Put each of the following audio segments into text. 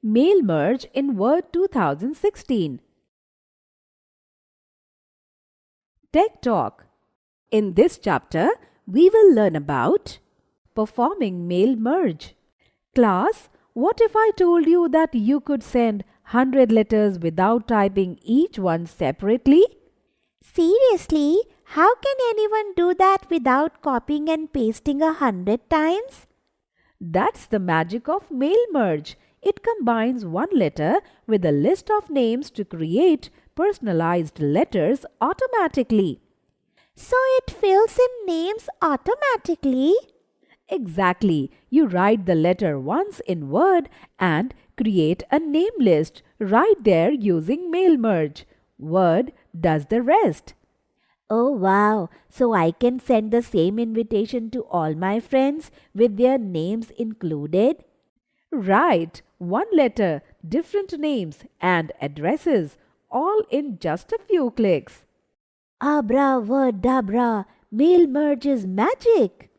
Mail merge in Word 2016. Tech Talk. In this chapter, we will learn about performing mail merge. Class, what if I told you that you could send 100 letters without typing each one separately? Seriously? How can anyone do that without copying and pasting 100 times? That's the magic of mail merge. It combines one letter with a list of names to create personalized letters automatically. So it fills in names automatically? Exactly. You write the letter once in Word and create a name list right there using mail merge. Word does the rest. Oh wow, so I can send the same invitation to all my friends with their names included? Right, one letter, different names and addresses, all in just a few clicks. Abra-va-dabra, mail merge is magic.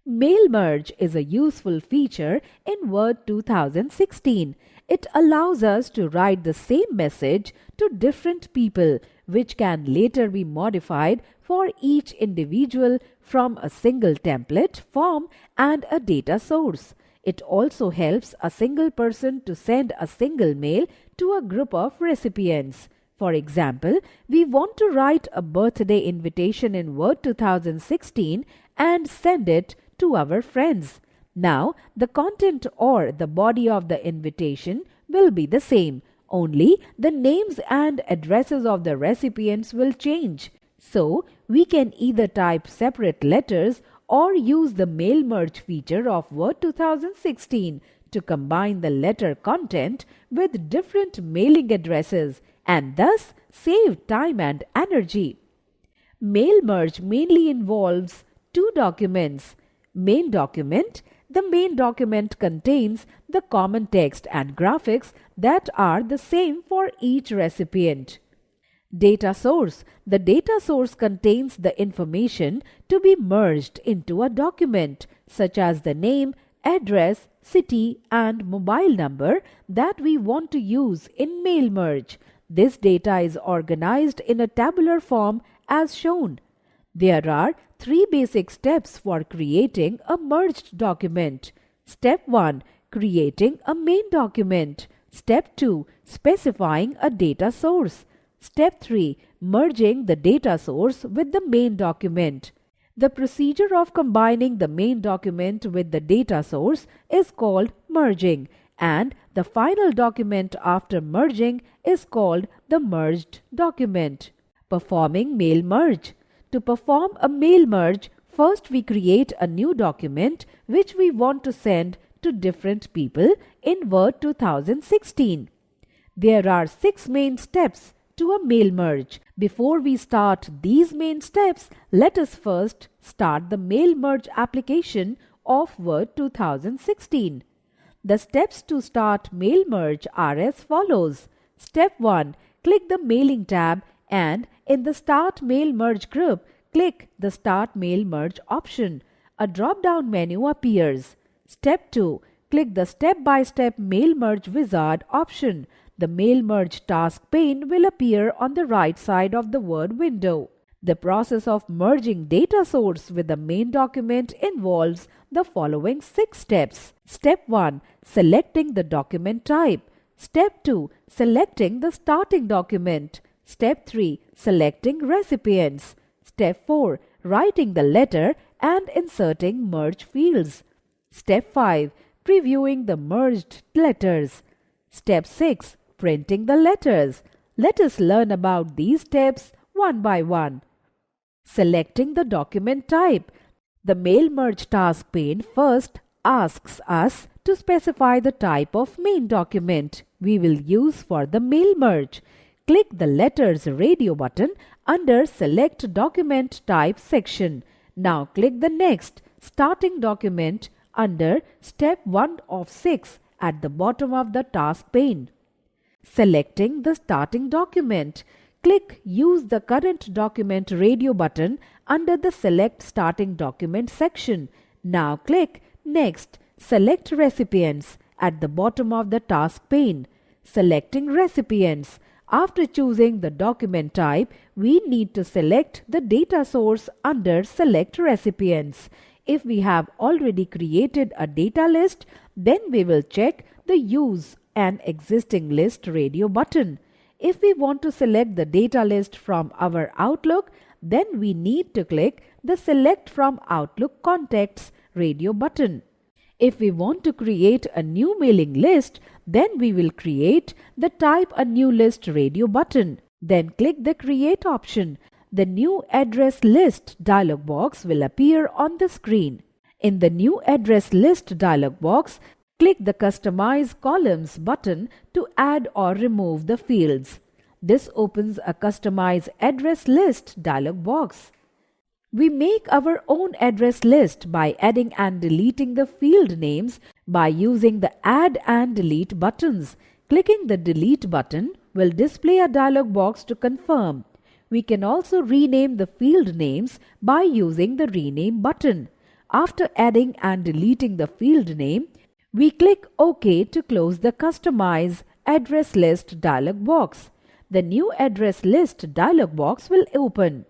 Mail merge is a useful feature in Word 2016. It allows us to write the same message to different people, which can later be modified for each individual from a single template, form, and a data source. It also helps a single person to send a single mail to a group of recipients. For example, we want to write a birthday invitation in Word 2016 and send it to our friends. Now, the content or the body of the invitation will be the same, only the names and addresses of the recipients will change. So, we can either type separate letters or use the mail merge feature of Word 2016 to combine the letter content with different mailing addresses and thus save time and energy. Mail merge mainly involves two documents. Main document. The main document contains the common text and graphics that are the same for each recipient. Data source. The data source contains the information to be merged into a document, such as the name, address, city, and mobile number that we want to use in mail merge. This data is organized in a tabular form as shown. There are three basic steps for creating a merged document. Step 1. Creating a main document. Step 2. Specifying a data source. Step 3. Merging the data source with the main document. The procedure of combining the main document with the data source is called merging, and the final document after merging is called the merged document. Performing mail merge. To perform a mail merge, first we create a new document which we want to send to different people in Word 2016. There are 6 main steps to a mail merge. Before we start these main steps, let us first start the mail merge application of Word 2016. The steps to start mail merge are as follows. Step 1. Click the Mailing tab and in the Start Mail Merge group, click the Start Mail Merge option. A drop-down menu appears. Step 2. Click the Step-by-Step Mail Merge Wizard option. The Mail Merge task pane will appear on the right side of the Word window. The process of merging data source with the main document involves the following 6 steps. Step 1. Selecting the document type. Step 2. Selecting the starting document. Step 3. Selecting recipients. Step 4. Writing the letter and inserting merge fields. Step 5. Previewing the merged letters. Step 6. Printing the letters. Let us learn about these steps one by one. Selecting the document type. The Mail Merge task pane first asks us to specify the type of main document we will use for the mail merge. Click the Letters radio button under Select Document Type section. Now click the Next Starting Document under Step 1 of 6 at the bottom of the task pane. Selecting the starting document. Click Use the Current Document radio button under the Select Starting Document section. Now click Next. Select Recipients at the bottom of the task pane. Selecting recipients. After choosing the document type, we need to select the data source under Select Recipients. If we have already created a data list, then we will check the Use an Existing List radio button. If we want to select the data list from our Outlook, then we need to click the Select from Outlook Contacts radio button. If we want to create a new mailing list, then we will create the Type a New List radio button. Then click the Create option. The New Address List dialog box will appear on the screen. In the New Address List dialog box, click the Customize Columns button to add or remove the fields. This opens a Customize Address List dialog box. We make our own address list by adding and deleting the field names by using the Add and Delete buttons. Clicking the Delete button will display a dialog box to confirm. We can also rename the field names by using the Rename button. After adding and deleting the field name, we click OK to close the Customize Address List dialog box. The new address list dialog box will open.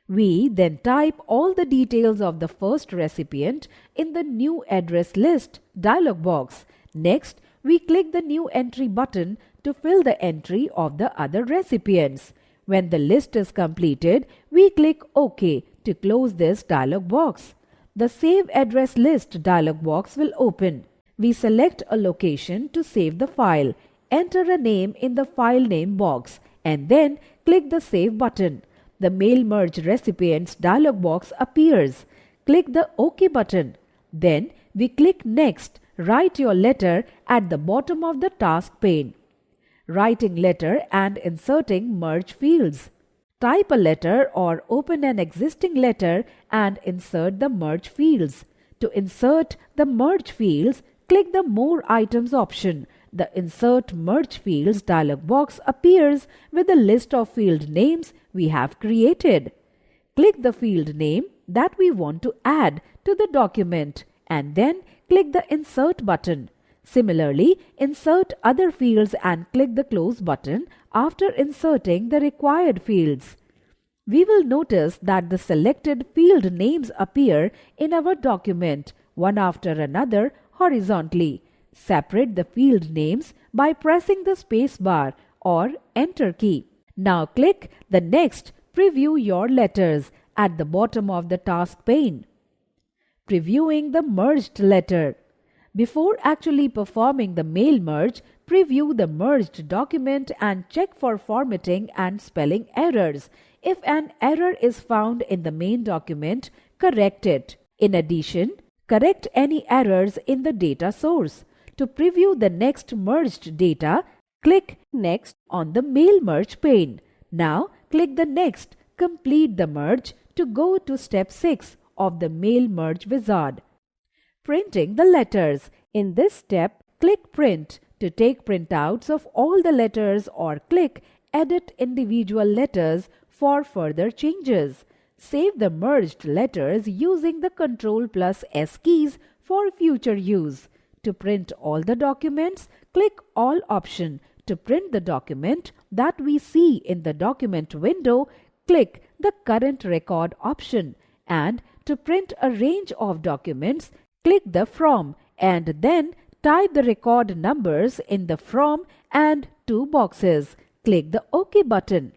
We then type all the details of the first recipient in the New Address List dialog box. Next, we click the New Entry button to fill the entry of the other recipients. When the list is completed, we click OK to close this dialog box. The Save Address List dialog box will open. We select a location to save the file, enter a name in the file name box, and then click the Save button. The Mail Merge Recipients dialog box appears. Click the OK button. Then we click Next. Write your letter at the bottom of the task pane. Writing letter and inserting merge fields. Type a letter or open an existing letter and insert the merge fields. To insert the merge fields, click the More Items option. The Insert Merge Fields dialog box appears with a list of field names we have created. Click the field name that we want to add to the document and then click the Insert button. Similarly, insert other fields and click the Close button after inserting the required fields. We will notice that the selected field names appear in our document one after another horizontally. Separate the field names by pressing the space bar or Enter key. Now click the Next Preview Your Letters at the bottom of the task pane. Previewing the merged letter. Before actually performing the mail merge, preview the merged document and check for formatting and spelling errors. If an error is found in the main document, correct it. In addition, correct any errors in the data source. To preview the next merged data, click Next on the Mail Merge pane. Now click the Next, Complete the Merge to go to Step 6 of the Mail Merge wizard. Printing the letters. In this step, click Print to take printouts of all the letters or click Edit individual letters for further changes. Save the merged letters using the Ctrl+S keys for future use. To print all the documents, click All option. To print the document that we see in the document window, click the Current Record option. And to print a range of documents, click the From and then type the record numbers in the From and To boxes. Click the OK button.